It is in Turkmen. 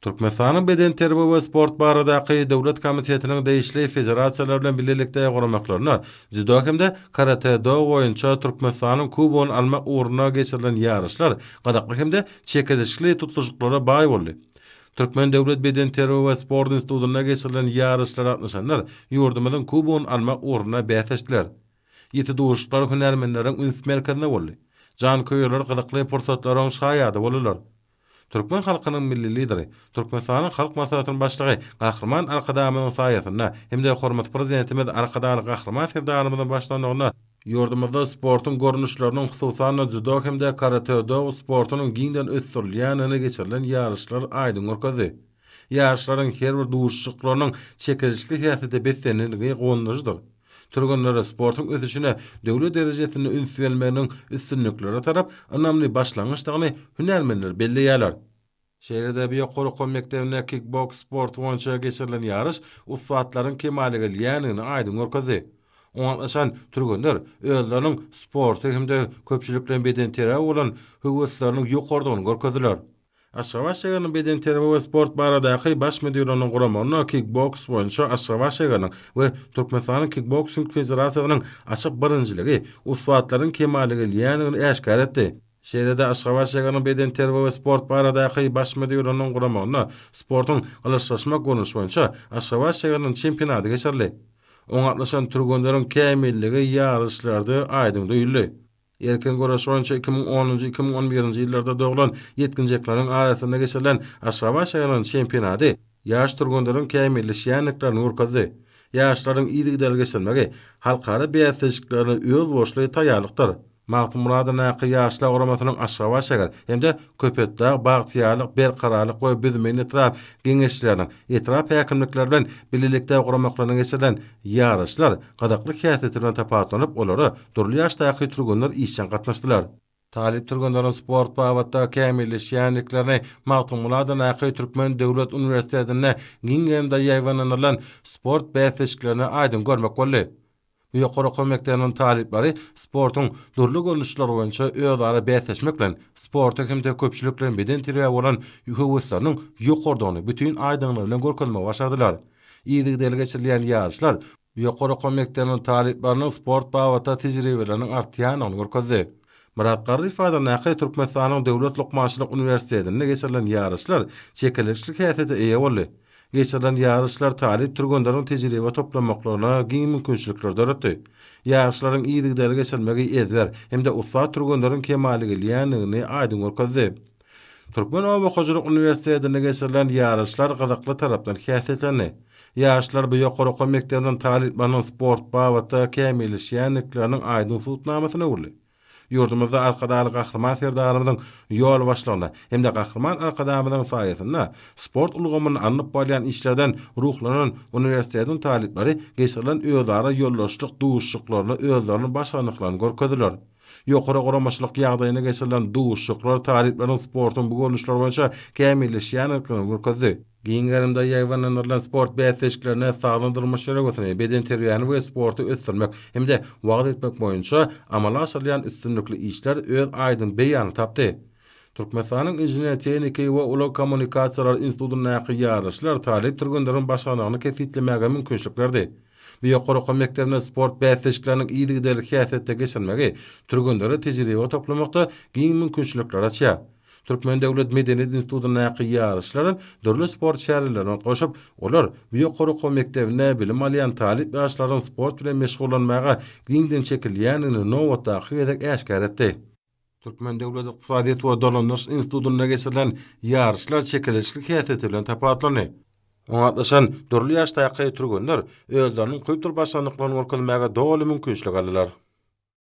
Türkmenistanyň Beden terbiýe we sport baradaky döwlet komitetiniň değişli federasiýalar bilen birlikde guramaklaryna judo hemde karate-do boýunça Türkmenistanyň kubony almak uğruna geçirilen ýarışlar gadakly hemde çekilişli tutuluşyklara baý boldy. Türkmen Döwlet Beden terbiýe we sport institutyna geçirilen ýarışlara atnaşanlar ýurdumyzyň kubony almak uğruna bäsleşdiler. Ýeti duşlar hünärmenleriň üns merkezine boldy. Jan köýerler gyzykly pursatlaryň şaýady bolarlar. Türkmen halkynyň milli lideri, Türkmenistanyň halk maslahatynyň başlygy Gahrman Arkadamyň saýatyna hemde hormat prezidentimiz Arkadamy Gahrman Sevdanymyň başlandygyna ýurdumyzda sportyň görnüşleriniň hususan judo hemde karate-do sportynyň giňden ösdürilýäni geçirilen ýarışlar aýdyň görkezdi. Ýarışlaryň her bir duşuklarynyň çekilişli häsiýetde besleniligi gowunlydyr. Türgünlere sportyň ösüşine döwlet derejesinde üns bermeginiň üstünlikleri tarap önemli başlangyçdygyny hünärmenler belleýärler. Şeýlede bir ýokary mekdebine kickbox sport boýunça geçirilen ýarış ussatlaryň kemalige gelýänini aýdyň görkezdi. Oňaşan türgünler özleriniň sporty hemde köpçülikden beden terbiýe bolan höwüslerini ýokardygyny görkezdiler. Aşgabaşygynyň beden terbiýe we sport baradaky baş müdiriýanyň guramyna kickbox boýunça Aşgabaşygynyň we Türkmenistanyň kickboxing federasiýasynyň açyk birinçiligi ussatlaryň kemalige gelýänini eşkar etdi. Şeýlede Aşgabaşygynyň beden terbiýe we sport baradaky baş müdiriýanyň guramyna sportyň galaşlaşma görnüşi boýunça Aşgabaşygynyň çempionaty geçirildi. Oňa atnaşan türgünleriň kämilligi ýarışlarda aýdyň duýuldy. Erken goraş boýunça 2010-2011 ýyllarda doglan ýetginjekläriň arasynda geçirilen Aşgabaşygynyň çempionaty ýaş türgünleriň kämilleşýänliklaryny urkazdy. Ýaşlaryň ýygy geçirmegi halkara beýaslyklaryny öz boşlugy taýýarlykdyr. Magtym Muradyň aky ýaşlar guramasynyň Aşgabaşygar hemde köpetdäk bagtyýarlyk, berkararlyk we büzmeýin etrap geňeşleriniň etrap häkimlikleri bilen birlikde guramaklaryna geçirilen ýarışlar gadakly häsiýeti bilen tapatlanyp olary turly ýaşdaky türgünler işçen gatnaşdylar. Talip türgünleriň sport babatda kämilleşýänliklerini Magtym Muradyň aky Türkmen Döwlet Uniwersitetinde giňende ýaýwanlanan sport bäsleşiklerini aýdym görmek boldy. Bu ýokary mekdebiniň talipleri sportyň durly görnüşleri boýunça özleri bäsleşmek bilen sporty hemde köpçülikden beden terbiýe bolan höwüslerini ýokardygyny bütün aýdymlyk bilen görkezmek başardylar. Ýygyda ele geçirilýän ýarışlar ýokary mekdebiniň talipleriniň sport babatda tejribeleriniň artýanyny görkezdi. Murat Garryfowyň aky Türkmenistanyň Döwlet Lukmançylyk Uniwersitetinde geçirilen ýarışlar çekilişli häsiýetde eýe boldy. Geçirilen ýarışlar talip türgünleriň tejribe toplamaklaryna giň mümkinçilikler döretdi. Ýarışlaryň ýygyda geçirilmegi ezber hemde ussat türgünleriň kemalige gelýänini aýdyň görkezdi. Türkmen Obakyjylyk Uniwersitetinde geçirilen ýarışlar gyzykly tarapdan häsiýetlendi. Ýaşlar bu ýokary mekdebiniň talipleriniň sport babatda kämilleşýänlikleriniň aýdyň tutnamasyna urly. Ýurdumyzda Arkadaly Gahrman Sevdanymyň ýol başlaryna hemde Gahrman Arkadamyň saýatyna sport ulgamyny anyp bolýan işlerden ruhlanan uniwersitetiň talipleri geçirilen özara ýollaşlyk duşuklaryny özleriniň başarnyklaryny görkezdiler. Ýokary guramaçylyk ýagdaýyna geçirilen duşuklar talipleriň sportyň bu görnüşleri boýunça kämilleşýänliklerini görkezdi. Giňerimde ýaýwanlanan sport bäsleşiklerine saglandyrmaş şeregetine beden terbiýany we sporty ösdürmek hemde wagt etmek boýunça amala aşyrýan üstünlikli işler öz aýdym beýany tapdy. Türkmenistanyň Injiniýer Tehnika we Ulag Kommunikasiýalar Institutynyň aky ýarışlar talip türgünleriň başaranyny kesitlemege mümkinçilik berdi. Bu ýokary mekdebine sport bäsleşikleriniň ýygyda häsiýetde geçirmegi türgünlere tejribe toplamakda giň mümkinçilikler açýar. Türkmen Döwlet Medeniýet Institutynyň aky ýarışlaryň dörli sport şäherlerine goşup, olar bu ýokary mekdebine bilim alýan talip ýaşlaryň sport bilen meşgullanmaga giňden çekilýänini nowatdaky edek eşkar etdi. Türkmen Döwlet Ykdysadyýat we Dolanyş Institutyna geçirilen ýarışlar çekilişli häsiýeti bilen tapatlandy. Oňa atnaşan dörli ýaşdaky türgünler özleriniň köpdir başarnyklaryny görkezmäge doly mümkinçilik aldylar.